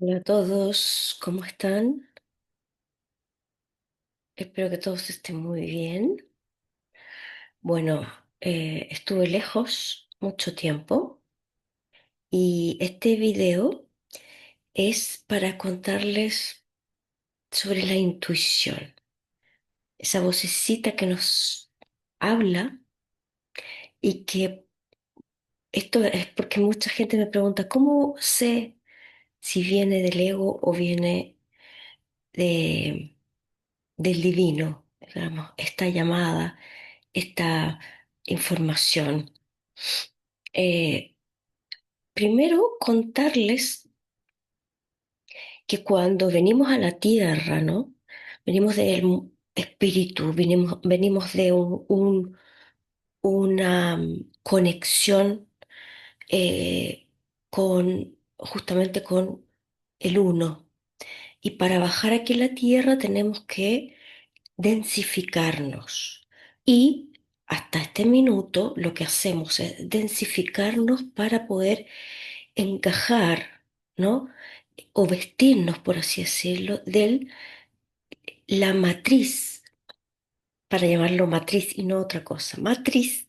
Hola a todos, ¿cómo están? Espero que todos estén muy bien. Bueno, estuve lejos mucho tiempo y este video es para contarles sobre la intuición, esa vocecita que nos habla y que esto es porque mucha gente me pregunta, ¿cómo sé si viene del ego o viene de, del divino? Digamos, esta llamada, esta información. Eh, Primero, contarles que cuando venimos a la tierra, ¿no? Venimos del espíritu, venimos de una conexión eh, justamente con el uno. Y para bajar aquí a la tierra tenemos que densificarnos. Y hasta este minuto lo que hacemos es densificarnos para poder encajar, ¿no? O vestirnos, por así decirlo, de la matriz, para llamarlo matriz y no otra cosa, matriz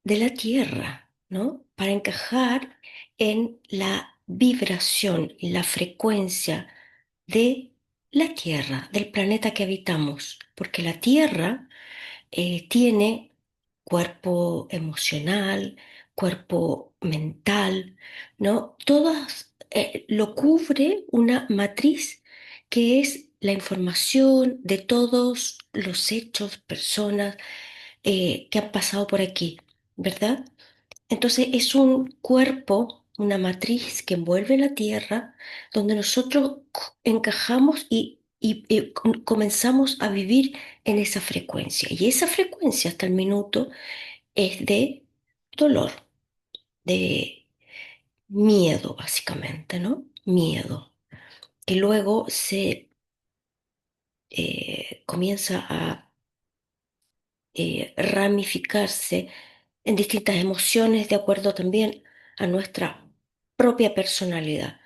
de la Tierra, ¿no? Para encajar en la vibración y la frecuencia de la Tierra, del planeta que habitamos, porque la Tierra tiene cuerpo emocional, cuerpo mental, ¿no? Todas lo cubre una matriz que es la información de todos los hechos, personas que han pasado por aquí, ¿verdad? Entonces es un cuerpo, una matriz que envuelve la Tierra, donde nosotros encajamos y comenzamos a vivir en esa frecuencia. Y esa frecuencia hasta el minuto es de dolor, de miedo, básicamente, ¿no? Miedo, que luego se comienza a ramificarse en distintas emociones de acuerdo también a nuestra propia personalidad.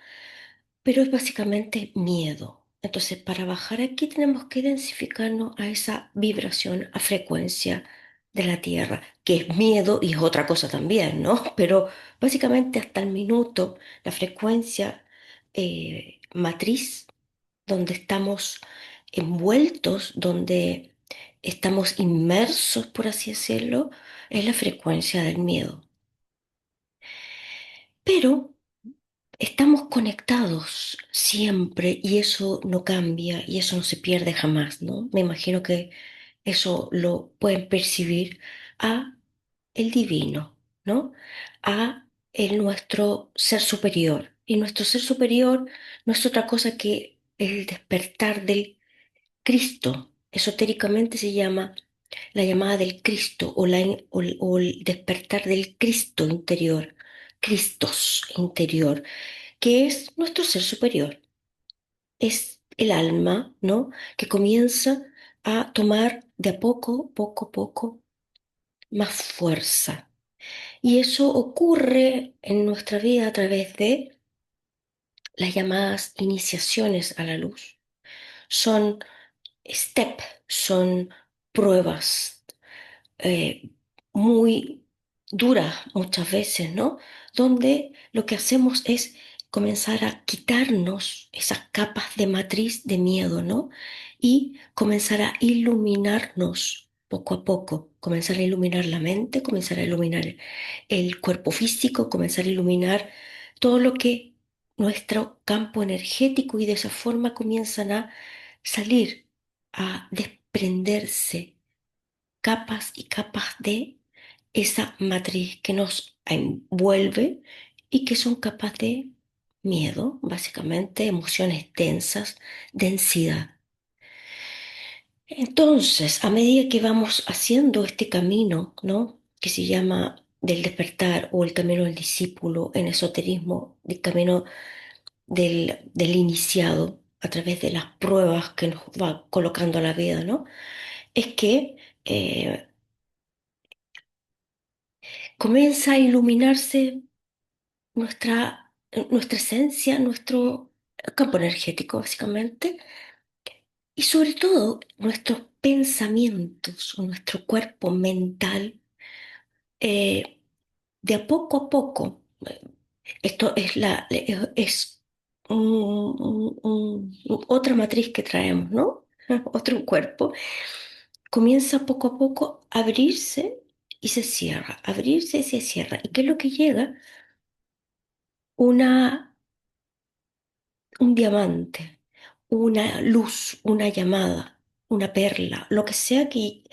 Pero es básicamente miedo. Entonces, para bajar aquí tenemos que densificarnos a esa vibración, a frecuencia de la Tierra, que es miedo y es otra cosa también, ¿no? Pero básicamente hasta el minuto, la frecuencia matriz, donde estamos envueltos, donde estamos inmersos, por así decirlo, es la frecuencia del miedo. Pero estamos conectados siempre y eso no cambia y eso no se pierde jamás, ¿no? Me imagino que eso lo pueden percibir a el divino, ¿no? A nuestro ser superior. Y nuestro ser superior no es otra cosa que el despertar del Cristo. Esotéricamente se llama la llamada del Cristo o el despertar del Cristo interior, Cristos interior, que es nuestro ser superior. Es el alma, ¿no? Que comienza a tomar de a poco, poco, poco, más fuerza. Y eso ocurre en nuestra vida a través de las llamadas iniciaciones a la luz. Son son pruebas eh, muy duras muchas veces, ¿no? Donde lo que hacemos es comenzar a quitarnos esas capas de matriz de miedo, ¿no? Y comenzar a iluminarnos poco a poco, comenzar a iluminar la mente, comenzar a iluminar el cuerpo físico, comenzar a iluminar todo lo que nuestro campo energético y de esa forma comienzan a salir, a desprenderse capas y capas de esa matriz que nos envuelve y que son capas de miedo, básicamente, emociones densas, densidad. Entonces, a medida que vamos haciendo este camino, ¿no? Que se llama del despertar o el camino del discípulo en esoterismo, el camino del iniciado a través de las pruebas que nos va colocando la vida, ¿no? Es que eh, comienza a iluminarse nuestra nuestra esencia, nuestro campo energético, básicamente, y sobre todo nuestros pensamientos, o nuestro cuerpo mental, eh, de a poco, esto es es otra matriz que traemos, ¿no? Otro cuerpo, comienza poco a poco a abrirse y se cierra, abrirse y se cierra. ¿Y qué es lo que llega? Una, un diamante, una luz, una llamada, una perla, lo que sea que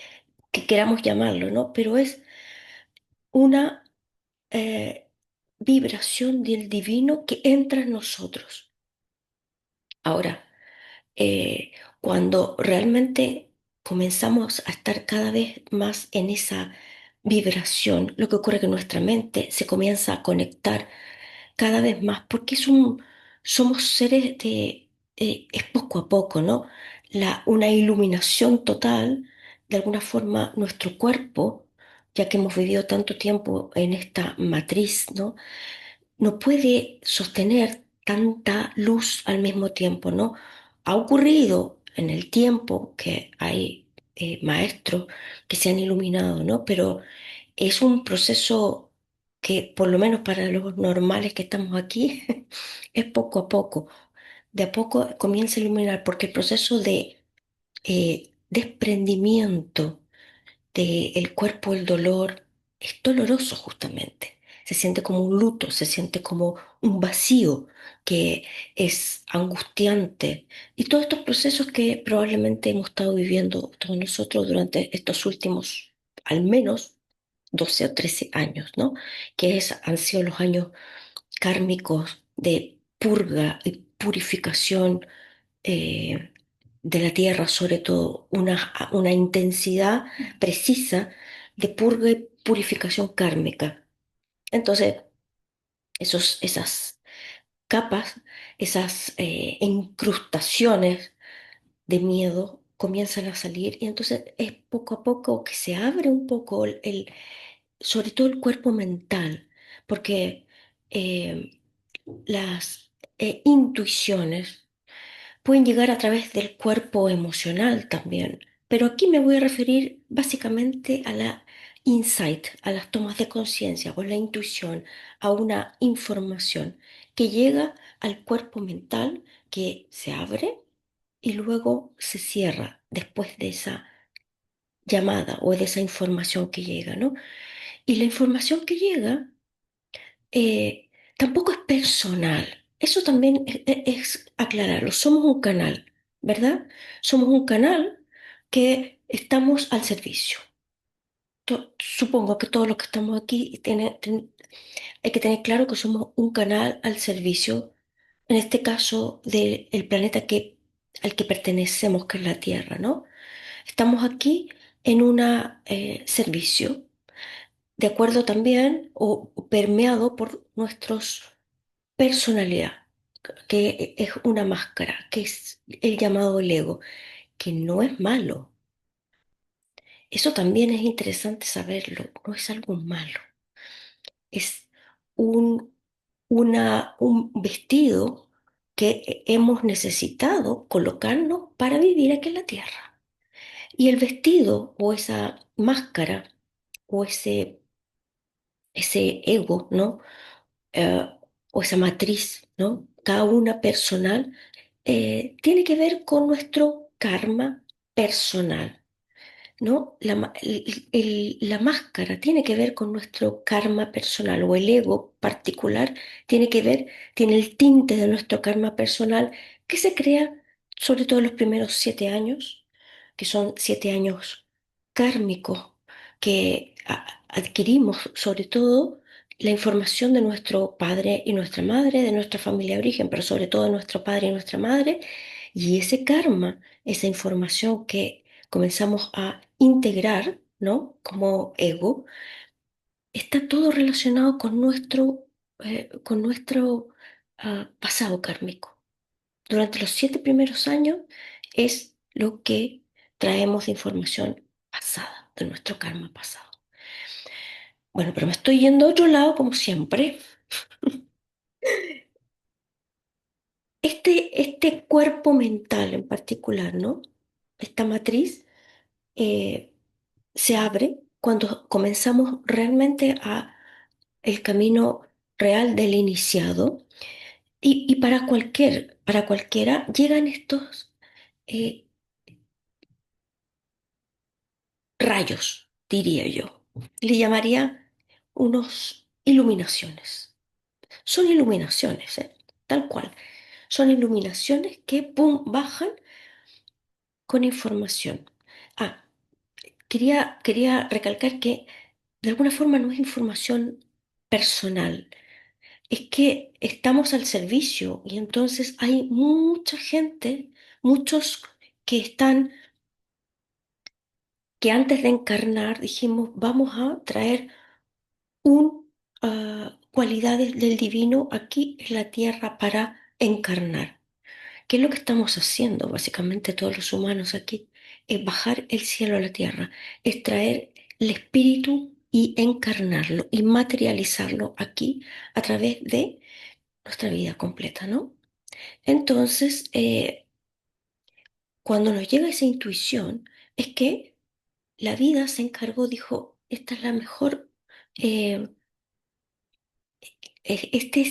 queramos llamarlo, ¿no? Pero es una vibración del divino que entra en nosotros. Ahora, cuando realmente comenzamos a estar cada vez más en esa vibración, lo que ocurre es que nuestra mente se comienza a conectar cada vez más, porque somos seres es poco a poco, ¿no? Una iluminación total, de alguna forma, nuestro cuerpo, ya que hemos vivido tanto tiempo en esta matriz, ¿no? No puede sostener tanta luz al mismo tiempo, ¿no? Ha ocurrido en el tiempo que hay maestros que se han iluminado, ¿no? Pero es un proceso que, por lo menos para los normales que estamos aquí, es poco a poco. De a poco comienza a iluminar, porque el proceso de desprendimiento del cuerpo, el dolor, es doloroso justamente. Se siente como un luto, se siente como un vacío que es angustiante. Y todos estos procesos que probablemente hemos estado viviendo todos nosotros durante estos últimos, al menos, 12 o 13 años, ¿no? Han sido los años kármicos de purga y purificación de la tierra, sobre todo una intensidad precisa de purga y purificación kármica. Entonces, esas capas, esas incrustaciones de miedo comienzan a salir y entonces es poco a poco que se abre un poco sobre todo el cuerpo mental, porque eh, las intuiciones pueden llegar a través del cuerpo emocional también. Pero aquí me voy a referir básicamente a la insight, a las tomas de conciencia o la intuición, a una información que llega al cuerpo mental, que se abre y luego se cierra después de esa llamada o de esa información que llega, ¿no? Y la información que llega tampoco es personal. Eso también es aclararlo. Somos un canal, ¿verdad? Somos un canal que estamos al servicio. Supongo que todos los que estamos aquí hay que tener claro que somos un canal al servicio, en este caso del planeta al que pertenecemos, que es la Tierra, ¿no? Estamos aquí en un servicio, de acuerdo también o permeado por nuestros personalidad, que es una máscara, que es el llamado el ego, que no es malo. Eso también es interesante saberlo, no es algo malo, es un, un vestido que hemos necesitado colocarnos para vivir aquí en la tierra. Y el vestido o esa máscara o ese ego, ¿no? Eh, o esa matriz, ¿no? Cada una personal, tiene que ver con nuestro karma personal, ¿no? La máscara tiene que ver con nuestro karma personal o el ego particular tiene que ver, tiene el tinte de nuestro karma personal que se crea sobre todo en los primeros 7 años, que son 7 años kármicos que adquirimos sobre todo la información de nuestro padre y nuestra madre, de nuestra familia de origen, pero sobre todo de nuestro padre y nuestra madre, y ese karma, esa información que comenzamos a integrar, ¿no? Como ego, está todo relacionado con nuestro pasado kármico. Durante los 7 primeros años es lo que traemos de información pasada, de nuestro karma pasado. Bueno, pero me estoy yendo a otro lado como siempre. este cuerpo mental en particular, ¿no? Esta matriz eh, se abre cuando comenzamos realmente a el camino real del iniciado y para cualquiera llegan estos eh, rayos, diría yo. Le llamaría unos iluminaciones. Son iluminaciones, tal cual. Son iluminaciones que, pum, bajan con información. Ah, quería recalcar que de alguna forma no es información personal, es que estamos al servicio y entonces hay mucha gente, muchos que están, que antes de encarnar dijimos, vamos a traer cualidades del divino aquí en la tierra para encarnar. ¿Qué es lo que estamos haciendo básicamente todos los humanos aquí? Es bajar el cielo a la tierra, es traer el espíritu y encarnarlo y materializarlo aquí a través de nuestra vida completa, ¿no? Entonces, cuando nos llega esa intuición, es que la vida se encargó, dijo, esta es la mejor, eh, este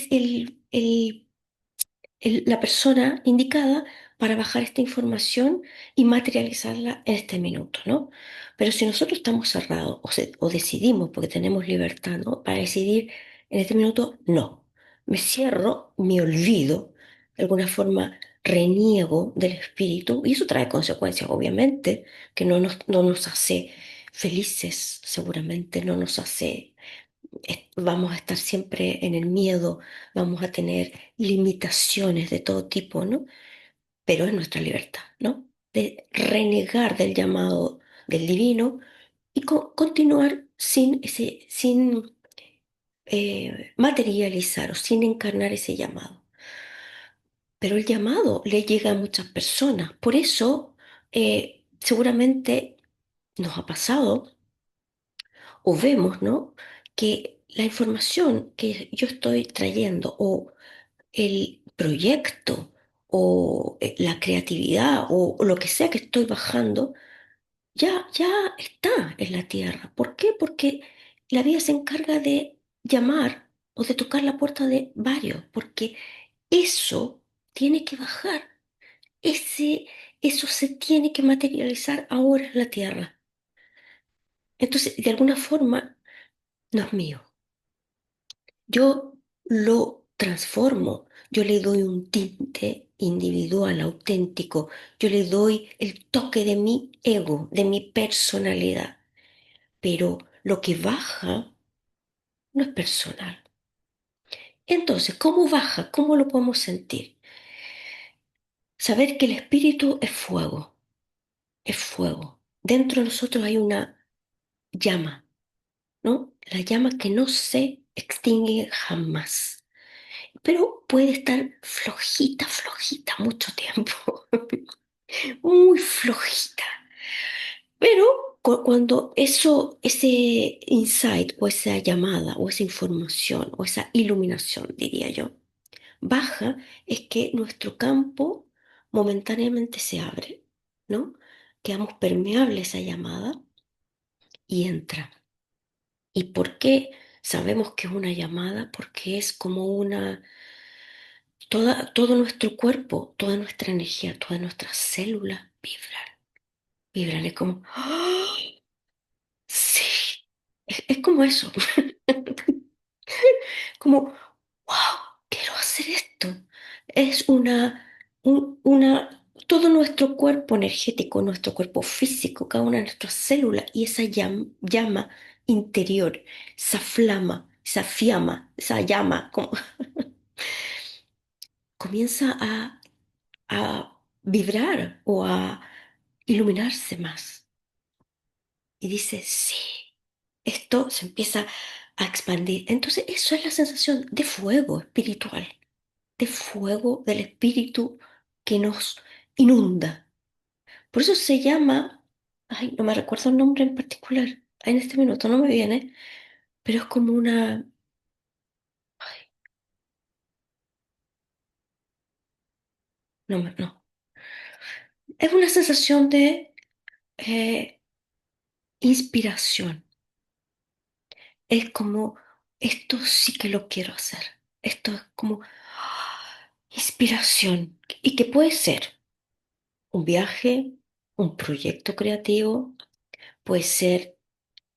es la persona indicada para bajar esta información y materializarla en este minuto, ¿no? Pero si nosotros estamos cerrados o decidimos, porque tenemos libertad, ¿no? Para decidir en este minuto, no. Me cierro, me olvido, de alguna forma reniego del espíritu y eso trae consecuencias, obviamente, que no nos hace felices, seguramente no nos hace vamos a estar siempre en el miedo, vamos a tener limitaciones de todo tipo, ¿no? Pero es nuestra libertad, ¿no? De renegar del llamado del divino y continuar sin materializar o sin encarnar ese llamado. Pero el llamado le llega a muchas personas. Por eso, seguramente nos ha pasado o vemos, ¿no? Que la información que yo estoy trayendo o el proyecto o la creatividad o lo que sea que estoy bajando, ya está en la tierra. ¿Por qué? Porque la vida se encarga de llamar o de tocar la puerta de varios, porque eso tiene que bajar, ese, eso se tiene que materializar ahora en la tierra. Entonces, de alguna forma, no es mío. Yo lo transformo, yo le doy un tinte individual, auténtico, yo le doy el toque de mi ego, de mi personalidad, pero lo que baja no es personal. Entonces, ¿cómo baja? ¿Cómo lo podemos sentir? Saber que el espíritu es fuego, es fuego. Dentro de nosotros hay una llama, ¿no? La llama que no se extingue jamás. Pero puede estar flojita, flojita mucho tiempo, muy flojita. Pero cuando ese insight o esa llamada o esa información o esa iluminación, diría yo, baja, es que nuestro campo momentáneamente se abre, ¿no? Quedamos permeables a esa llamada y entra. ¿Y por qué sabemos que es una llamada? Porque es como todo nuestro cuerpo, toda nuestra energía, todas nuestras células vibran, es como, ¡ah! Sí, es como eso, como, wow, quiero hacer esto. Es todo nuestro cuerpo energético, nuestro cuerpo físico, cada una de nuestras células y esa llama interior, esa flama, esa fiamma, esa llama, como, comienza a vibrar o a iluminarse más. Y dice, sí, esto se empieza a expandir. Entonces, eso es la sensación de fuego espiritual, de fuego del espíritu que nos inunda. Por eso se llama, ay, no me recuerdo el nombre en particular, en este minuto no me viene, pero es como una, no, no. Es una sensación de eh, inspiración. Es como, esto sí que lo quiero hacer. Esto es como inspiración. Y que puede ser un viaje, un proyecto creativo, puede ser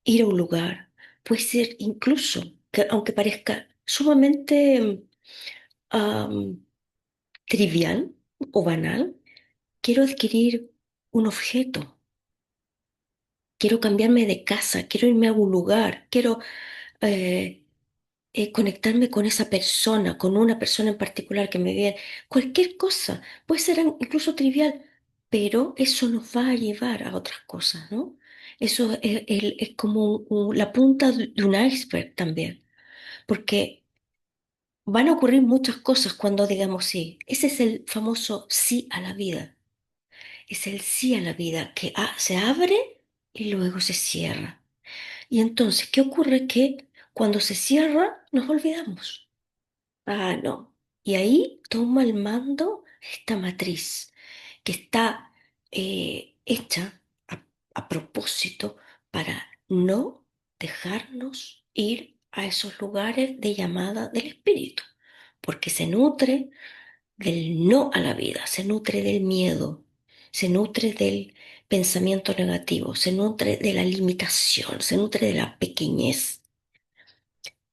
ir a un lugar, puede ser incluso, que aunque parezca sumamente am, trivial o banal, quiero adquirir un objeto, quiero cambiarme de casa, quiero irme a un lugar, quiero eh, conectarme con esa persona, con una persona en particular que me viene, cualquier cosa, puede ser incluso trivial, pero eso nos va a llevar a otras cosas, ¿no? Eso es como la punta de un iceberg también, porque van a ocurrir muchas cosas cuando digamos sí. Ese es el famoso sí a la vida. Es el sí a la vida que se abre y luego se cierra. Y entonces, ¿qué ocurre? Que cuando se cierra, nos olvidamos. Ah, no. Y ahí toma el mando esta matriz que está hecha a, a propósito para no dejarnos ir a esos lugares de llamada del espíritu, porque se nutre del no a la vida, se nutre del miedo, se nutre del pensamiento negativo, se nutre de la limitación, se nutre de la pequeñez,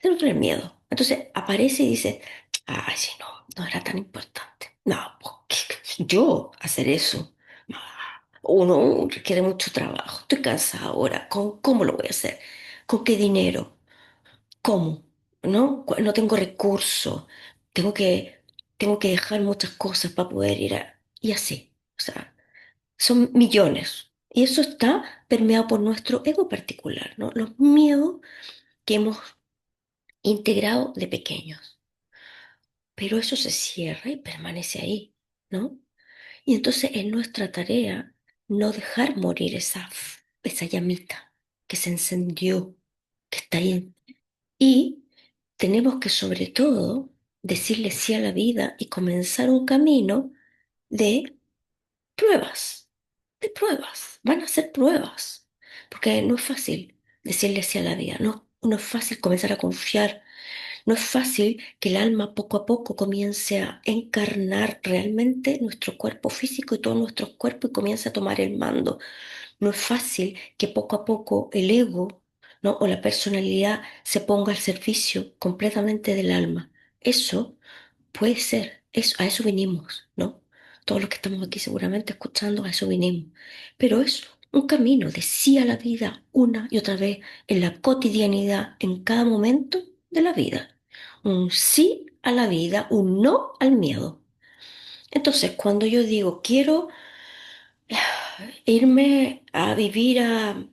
se nutre del miedo. Entonces aparece y dice, ay, sí, no, no era tan importante. No, ¿por qué? Yo hacer eso. No, uno requiere mucho trabajo, estoy cansada ahora, ¿cómo lo voy a hacer? ¿Con qué dinero? ¿Cómo? ¿No? No tengo recursos, tengo que, tengo que dejar muchas cosas para poder ir a... Y así, o sea, son millones. Y eso está permeado por nuestro ego particular, ¿no? Los miedos que hemos integrado de pequeños. Pero eso se cierra y permanece ahí, ¿no? Y entonces es nuestra tarea no dejar morir esa llamita que se encendió, que está ahí. Y tenemos que sobre todo decirle sí a la vida y comenzar un camino de pruebas, de pruebas. Van a ser pruebas, porque no es fácil decirle sí a la vida, no es fácil comenzar a confiar, no es fácil que el alma poco a poco comience a encarnar realmente nuestro cuerpo físico y todos nuestros cuerpos y comience a tomar el mando. No es fácil que poco a poco el ego, ¿no? o la personalidad se ponga al servicio completamente del alma. Eso puede ser, a eso vinimos, ¿no? Todos los que estamos aquí seguramente escuchando, a eso vinimos. Pero es un camino de sí a la vida una y otra vez en la cotidianidad, en cada momento de la vida. Un sí a la vida, un no al miedo. Entonces, cuando yo digo, quiero irme a vivir a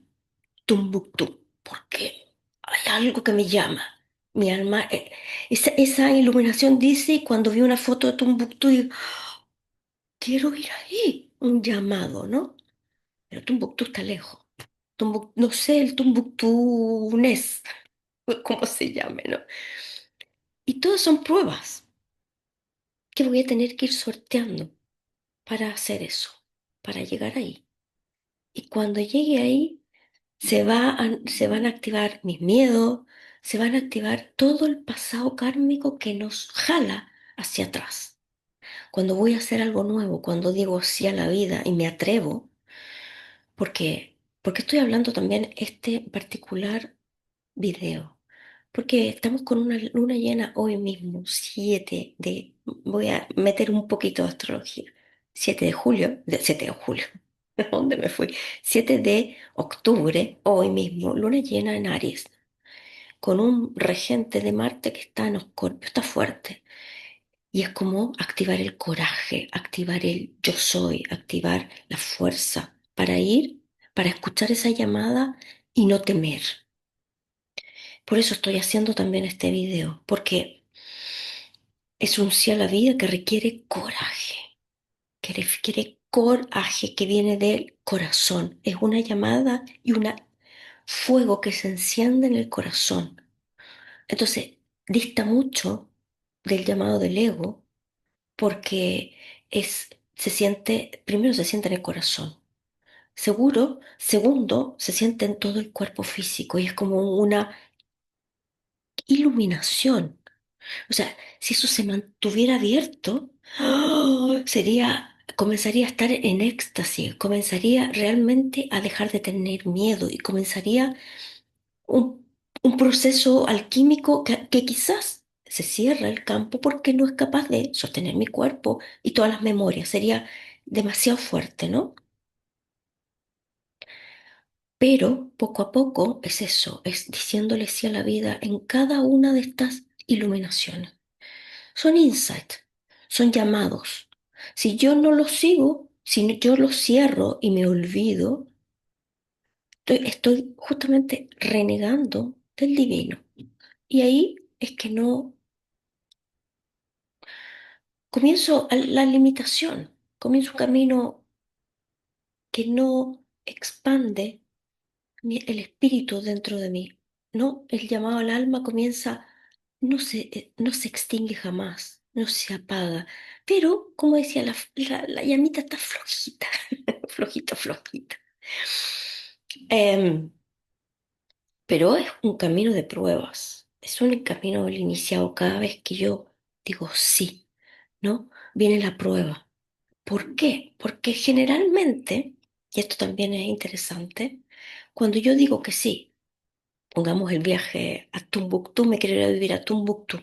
Tumbuctú, porque hay algo que me llama. Mi alma, esa iluminación dice, y cuando vi una foto de Tumbuctú, digo, quiero ir ahí, un llamado, ¿no? Pero Tumbuctú está lejos. No sé el Tumbuctú Nes, cómo se llame, ¿no? Y todas son pruebas que voy a tener que ir sorteando para hacer eso, para llegar ahí. Y cuando llegue ahí, se van a activar mis miedos, se van a activar todo el pasado kármico que nos jala hacia atrás. Cuando voy a hacer algo nuevo, cuando digo sí a la vida y me atrevo, porque estoy hablando también este particular video, porque estamos con una luna llena hoy mismo, voy a meter un poquito de astrología, 7 de julio, ¿de dónde me fui? 7 de octubre, hoy mismo, luna llena en Aries, con un regente de Marte que está en Escorpio, está fuerte. Y es como activar el coraje, activar el yo soy, activar la fuerza para ir, para escuchar esa llamada y no temer. Por eso estoy haciendo también este video, porque es un sí a la vida que requiere coraje, que requiere coraje que viene del corazón. Es una llamada y un fuego que se enciende en el corazón. Entonces, dista mucho del llamado del ego, porque es primero se siente en el corazón. Seguro, segundo, se siente en todo el cuerpo físico y es como una iluminación. O sea, si eso se mantuviera abierto, ¡oh! Comenzaría a estar en éxtasis, comenzaría realmente a dejar de tener miedo y comenzaría un, un proceso alquímico que quizás se cierra el campo porque no es capaz de sostener mi cuerpo y todas las memorias. Sería demasiado fuerte, ¿no? Pero poco a poco es eso, es diciéndole sí a la vida en cada una de estas iluminaciones. Son insights, son llamados. Si yo no los sigo, si yo los cierro y me olvido, estoy justamente renegando del divino. Y ahí es que no comienzo la limitación, comienzo un camino que no expande el espíritu dentro de mí. No, el llamado al alma comienza, no se extingue jamás, no se apaga. Pero, como decía, la llamita está flojita, flojita, flojita. Em, pero es un camino de pruebas, es un camino iniciado cada vez que yo digo sí, ¿no? Viene la prueba. ¿Por qué? Porque generalmente, y esto también es interesante, cuando yo digo que sí, pongamos el viaje a Tombuctú, me quiero ir a vivir a Tombuctú.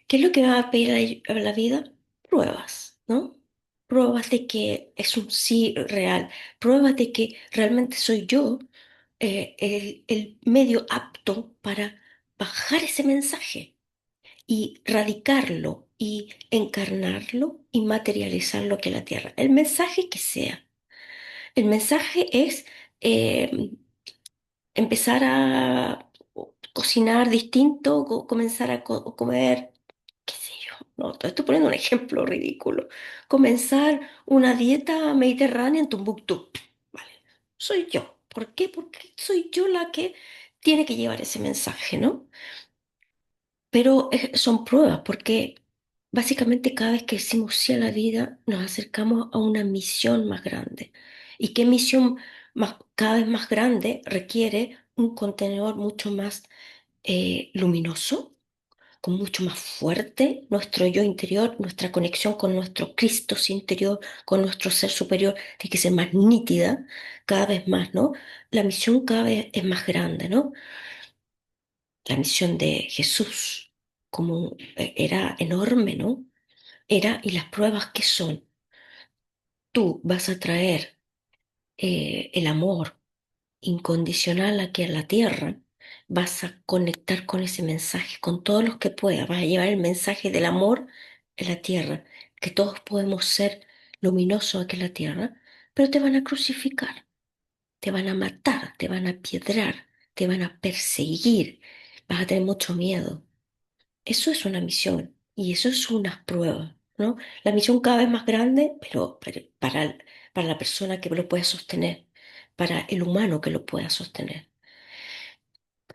¿Qué es lo que me va a pedir a la vida? Pruebas, ¿no? Pruebas de que es un sí real, pruebas de que realmente soy yo el medio apto para bajar ese mensaje y radicarlo y encarnarlo y materializarlo aquí en la tierra. El mensaje que sea. El mensaje es eh, empezar a cocinar distinto, comenzar a comer, qué sé yo, no, te estoy poniendo un ejemplo ridículo. Comenzar una dieta mediterránea en Tombuctú. Vale, soy yo. ¿Por qué? Porque soy yo la que tiene que llevar ese mensaje, ¿no? Pero son pruebas, porque básicamente cada vez que decimos sí a la vida, nos acercamos a una misión más grande. ¿Y qué misión cada vez más grande requiere un contenedor mucho más luminoso, con mucho más fuerte nuestro yo interior, nuestra conexión con nuestro Cristo interior, con nuestro ser superior, tiene que ser más nítida cada vez más, ¿no? La misión cada vez es más grande, ¿no? La misión de Jesús como era enorme, ¿no? Era, y las pruebas que son, tú vas a traer el amor incondicional aquí a la tierra, vas a conectar con ese mensaje, con todos los que puedas, vas a llevar el mensaje del amor en la tierra, que todos podemos ser luminosos aquí en la tierra, pero te van a crucificar, te van a matar, te van a piedrar, te van a perseguir, vas a tener mucho miedo. Eso es una misión y eso es una prueba, ¿no? La misión cada vez más grande, pero para la persona que lo pueda sostener, para el humano que lo pueda sostener.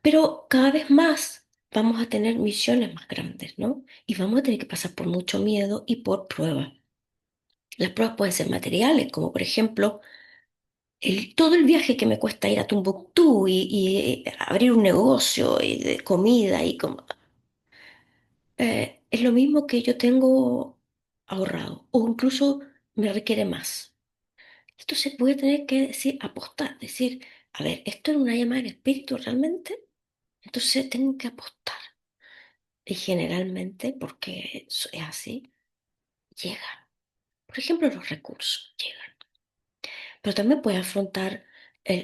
Pero cada vez más vamos a tener misiones más grandes, ¿no? Y vamos a tener que pasar por mucho miedo y por pruebas. Las pruebas pueden ser materiales, como por ejemplo todo el viaje que me cuesta ir a Tombuctú y abrir un negocio y de comida y es lo mismo que yo tengo ahorrado o incluso me requiere más. Esto se puede tener que decir, apostar, decir, a ver, ¿esto es una llamada del espíritu realmente? Entonces tengo que apostar. Y generalmente, porque es así, llegan. Por ejemplo, los recursos llegan. Pero también puede afrontar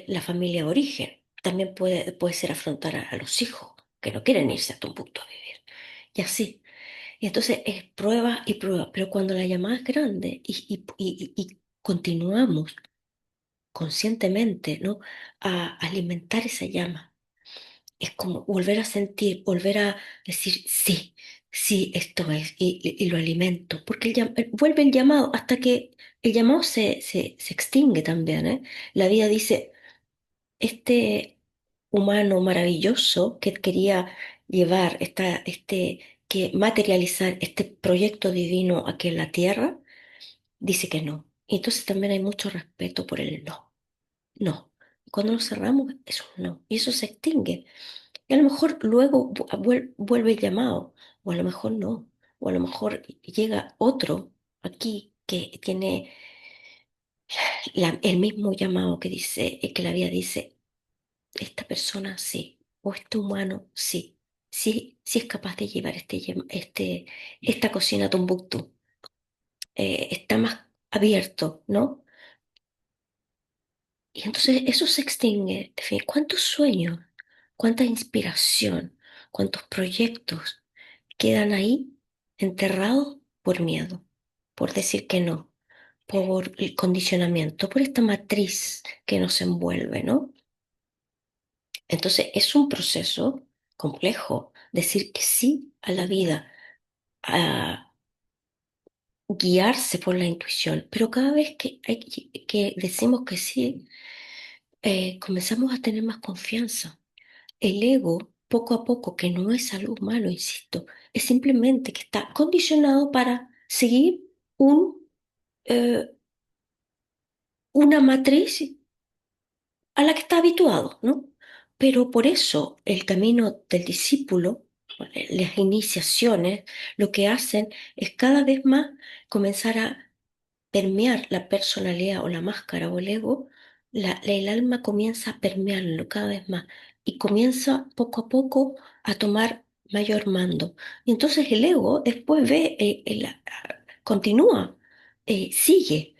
la familia de origen. También puede ser afrontar a los hijos que no quieren irse a Tombuctú a vivir. Y así. Y entonces es prueba y prueba, pero cuando la llamada es grande y continuamos conscientemente, ¿no? A alimentar esa llama, es como volver a sentir, volver a decir, sí, sí, esto es, y lo alimento, porque vuelve el llamado hasta que el llamado se extingue también, ¿eh? La vida dice, este humano maravilloso que quería llevar, que materializar este proyecto divino aquí en la tierra, dice que no. Y entonces también hay mucho respeto por el no. No. Cuando nos cerramos, es un no. Y eso se extingue. Y a lo mejor luego vuelve el llamado, o a lo mejor no. O a lo mejor llega otro aquí que tiene el mismo llamado que dice, que la vida dice, esta persona sí, o este humano sí. Sí, sí es capaz de llevar esta cocina a Tombuctú. Está más abierto, ¿no? Y entonces eso se extingue. ¿Cuántos sueños, cuánta inspiración, cuántos proyectos quedan ahí enterrados por miedo, por decir que no, por el condicionamiento, por esta matriz que nos envuelve, ¿no? Entonces es un proceso complejo decir que sí a la vida, a guiarse por la intuición, pero cada vez que decimos que sí, comenzamos a tener más confianza. El ego, poco a poco, que no es algo malo, insisto, es simplemente que está condicionado para seguir eh, una matriz a la que está habituado, ¿no? Pero por eso el camino del discípulo, las iniciaciones, lo que hacen es cada vez más comenzar a permear la personalidad o la máscara o el ego, el alma comienza a permearlo cada vez más y comienza poco a poco a tomar mayor mando. Y entonces el ego después ve, continúa, sigue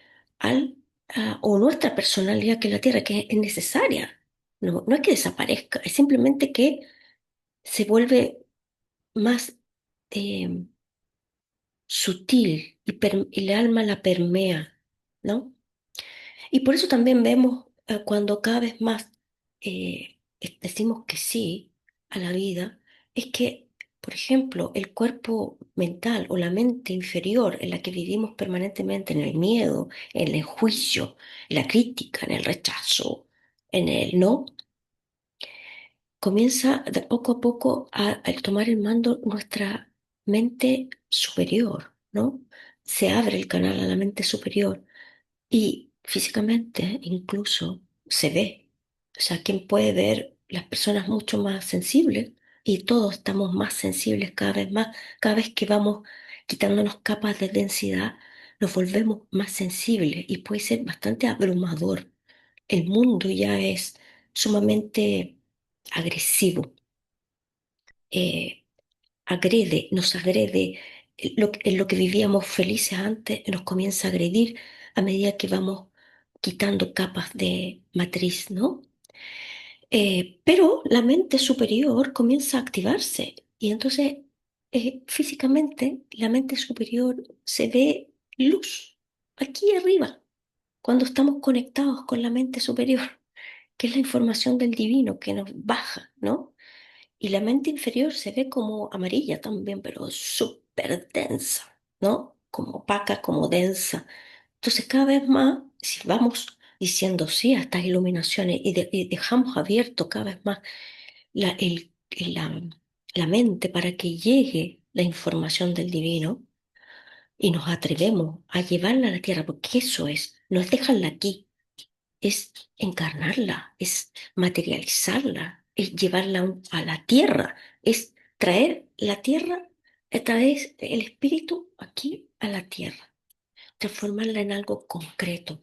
o nuestra personalidad que es la tierra, que es necesaria. No, no es que desaparezca, es simplemente que se vuelve más eh, sutil y el alma la permea, ¿no? Y por eso también vemos cuando cada vez más decimos que sí a la vida, es que, por ejemplo, el cuerpo mental o la mente inferior en la que vivimos permanentemente en el miedo, en el juicio, en la crítica, en el rechazo, en el no, comienza de poco a poco a tomar el mando nuestra mente superior, ¿no? Se abre el canal a la mente superior y físicamente incluso se ve. O sea, ¿quién puede ver las personas mucho más sensibles? Y todos estamos más sensibles cada vez más. Cada vez que vamos quitándonos capas de densidad, nos volvemos más sensibles y puede ser bastante abrumador. El mundo ya es sumamente agresivo. eh, nos agrede. En lo que vivíamos felices antes nos comienza a agredir a medida que vamos quitando capas de matriz, ¿no? Pero la mente superior comienza a activarse y entonces físicamente la mente superior se ve luz aquí arriba, cuando estamos conectados con la mente superior, que es la información del divino que nos baja, ¿no? Y la mente inferior se ve como amarilla también, pero súper densa, ¿no? Como opaca, como densa. Entonces, cada vez más, si vamos diciendo sí a estas iluminaciones y dejamos abierto cada vez más la, la mente para que llegue la información del divino y nos atrevemos a llevarla a la tierra, porque eso es, no es dejarla aquí, es encarnarla, es materializarla, es llevarla a la tierra, es traer la tierra, traer el espíritu aquí a la tierra, transformarla en algo concreto.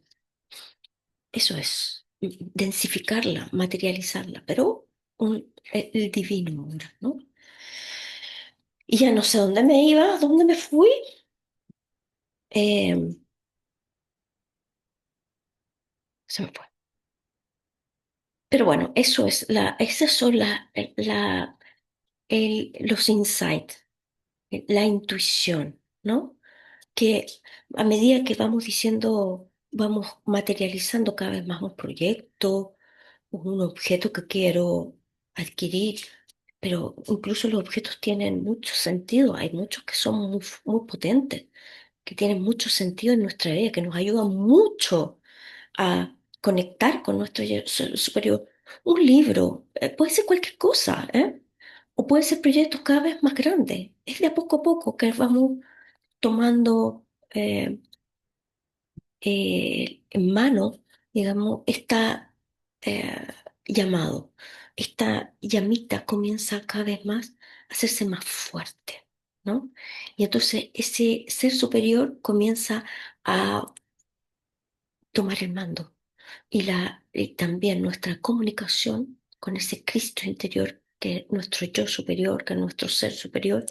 Eso es, densificarla, materializarla, pero el divino ahora, ¿no? Y ya no sé dónde me iba, dónde me fui. Eh, Se me fue. Pero bueno, esas son los insights, la intuición, ¿no? Que a medida que vamos diciendo, vamos materializando cada vez más un proyecto, un objeto que quiero adquirir, pero incluso los objetos tienen mucho sentido, hay muchos que son muy potentes, que tienen mucho sentido en nuestra vida, que nos ayudan mucho a conectar con nuestro yo superior. Un libro, puede ser cualquier cosa, ¿eh? O puede ser proyectos cada vez más grandes. Es de a poco que vamos tomando en mano, digamos, está eh, llamado. Esta llamita comienza cada vez más a hacerse más fuerte, ¿no? Y entonces ese ser superior comienza a tomar el mando. Y también nuestra comunicación con ese Cristo interior, que es nuestro yo superior, que es nuestro ser superior,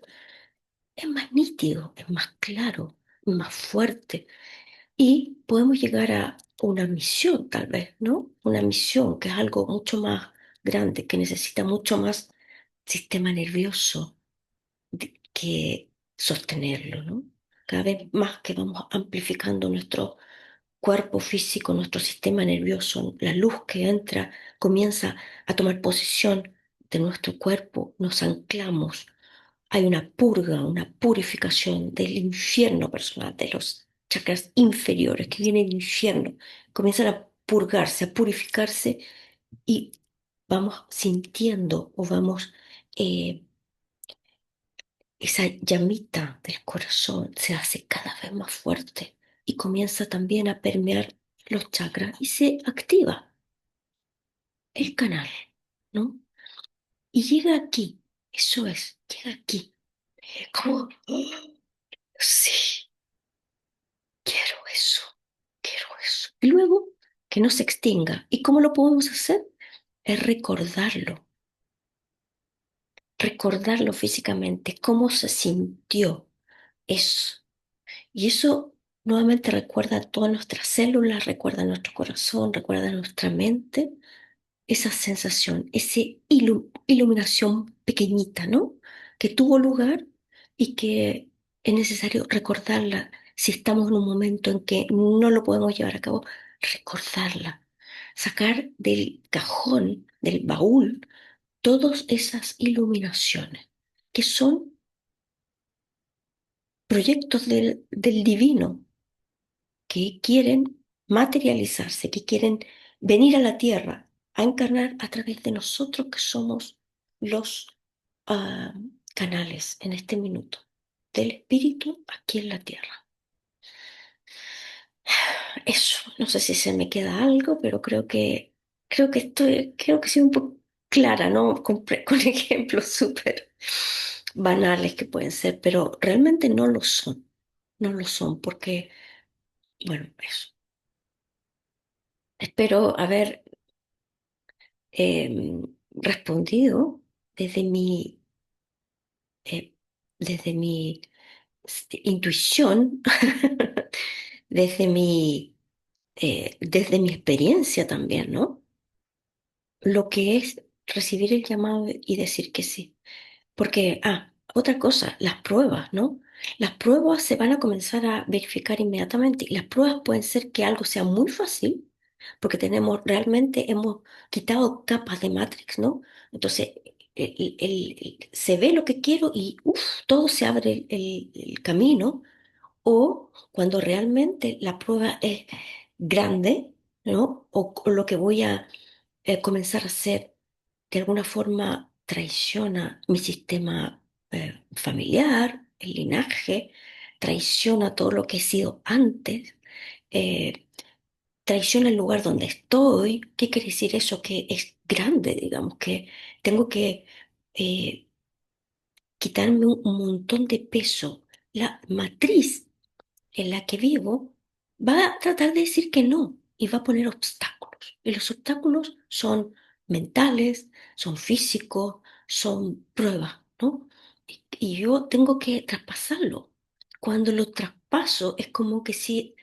es más nítido, es más claro, más fuerte. Y podemos llegar a una misión, tal vez, ¿no? Una misión que es algo mucho más grande, que necesita mucho más sistema nervioso que sostenerlo, ¿no? Cada vez más que vamos amplificando nuestro cuerpo físico, nuestro sistema nervioso, la luz que entra comienza a tomar posesión de nuestro cuerpo, nos anclamos. Hay una purga, una purificación del infierno personal, de los chakras inferiores que vienen del infierno. Comienzan a purgarse, a purificarse y vamos sintiendo o vamos, eh, esa llamita del corazón se hace cada vez más fuerte y comienza también a permear los chakras y se activa el canal, ¿no? Y llega aquí, eso es, llega aquí, como, "Oh, sí, quiero eso, quiero eso". Y luego que no se extinga. ¿Y cómo lo podemos hacer? Es recordarlo físicamente, cómo se sintió eso. Y eso nuevamente recuerda a todas nuestras células, recuerda a nuestro corazón, recuerda a nuestra mente, esa sensación, esa iluminación pequeñita, ¿no? Que tuvo lugar y que es necesario recordarla si estamos en un momento en que no lo podemos llevar a cabo, recordarla, sacar del cajón, del baúl, todas esas iluminaciones, que son proyectos del divino que quieren materializarse, que quieren venir a la tierra a encarnar a través de nosotros que somos los ah, canales en este minuto del espíritu aquí en la tierra. Eso, no sé si se me queda algo, pero creo que soy un poco clara, ¿no? Con ejemplos súper banales que pueden ser, pero realmente no lo son. No lo son porque, bueno, eso. Espero haber respondido desde mi, eh, desde mi intuición, desde mi experiencia también, ¿no? Lo que es recibir el llamado y decir que sí. Porque, otra cosa, las pruebas, ¿no? Las pruebas se van a comenzar a verificar inmediatamente. Y las pruebas pueden ser que algo sea muy fácil, porque realmente hemos quitado capas de Matrix, ¿no? Entonces, se ve lo que quiero y todo se abre el camino. O cuando realmente la prueba es grande, ¿no? O lo que voy a comenzar a hacer de alguna forma traiciona mi sistema familiar, el linaje, traiciona todo lo que he sido antes, eh, traiciona el lugar donde estoy. ¿Qué quiere decir eso? Que es grande, digamos, que tengo que eh, quitarme un montón de peso. La matriz en la que vivo va a tratar de decir que no y va a poner obstáculos. Y los obstáculos son mentales, son físicos, son pruebas, ¿no? Y yo tengo que traspasarlo. Cuando lo traspaso es como que si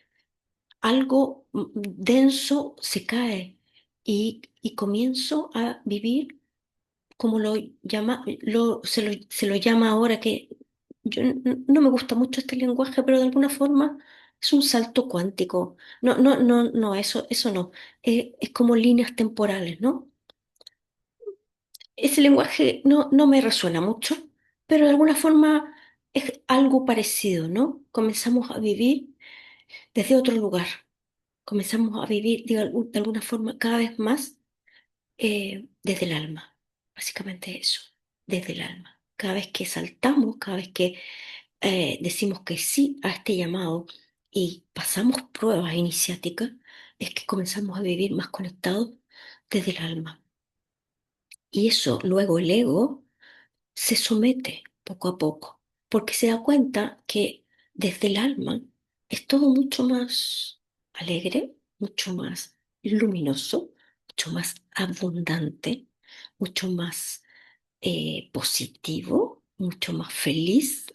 algo denso se cae y comienzo a vivir como se lo llama ahora, que no me gusta mucho este lenguaje, pero de alguna forma es un salto cuántico. No, eso no. Es como líneas temporales, ¿no? Ese lenguaje no me resuena mucho, pero de alguna forma es algo parecido, ¿no? Comenzamos a vivir desde otro lugar. Comenzamos a vivir de alguna forma cada vez más desde el alma, básicamente eso, desde el alma. Cada vez que saltamos, cada vez que decimos que sí a este llamado, y pasamos pruebas iniciáticas, es que comenzamos a vivir más conectados desde el alma. Y eso luego el ego se somete poco a poco, porque se da cuenta que desde el alma es todo mucho más alegre, mucho más luminoso, mucho más abundante, mucho más positivo, mucho más feliz,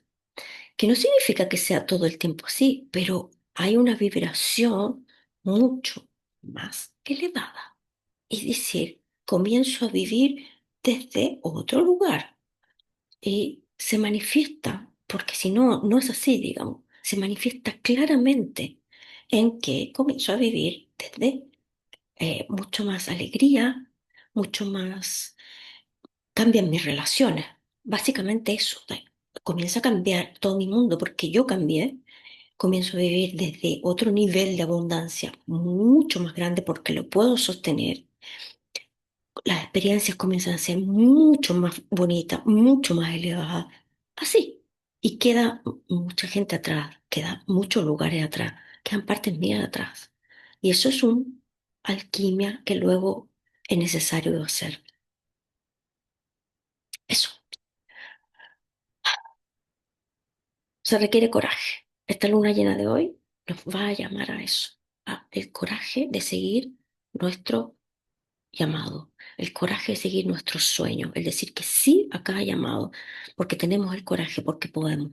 que no significa que sea todo el tiempo así, pero hay una vibración mucho más elevada. Es decir, comienzo a vivir desde otro lugar y se manifiesta, porque si no, no es así, digamos, se manifiesta claramente en que comienzo a vivir desde mucho más alegría, mucho más, cambian mis relaciones. Básicamente eso, comienza a cambiar todo mi mundo porque yo cambié, comienzo a vivir desde otro nivel de abundancia mucho más grande porque lo puedo sostener. Las experiencias comienzan a ser mucho más bonitas, mucho más elevadas, así. Y queda mucha gente atrás, queda muchos lugares atrás, quedan partes mías atrás. Y eso es una alquimia que luego es necesario hacer. Eso, se requiere coraje. Esta luna llena de hoy nos va a llamar a eso, a el coraje de seguir nuestro llamado, el coraje de seguir nuestros sueños, el decir que sí a cada llamado, porque tenemos el coraje, porque podemos.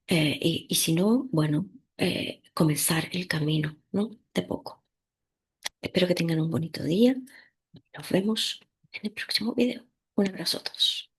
Y si no, bueno, comenzar el camino, ¿no? De poco. Espero que tengan un bonito día. Nos vemos en el próximo video. Un abrazo a todos.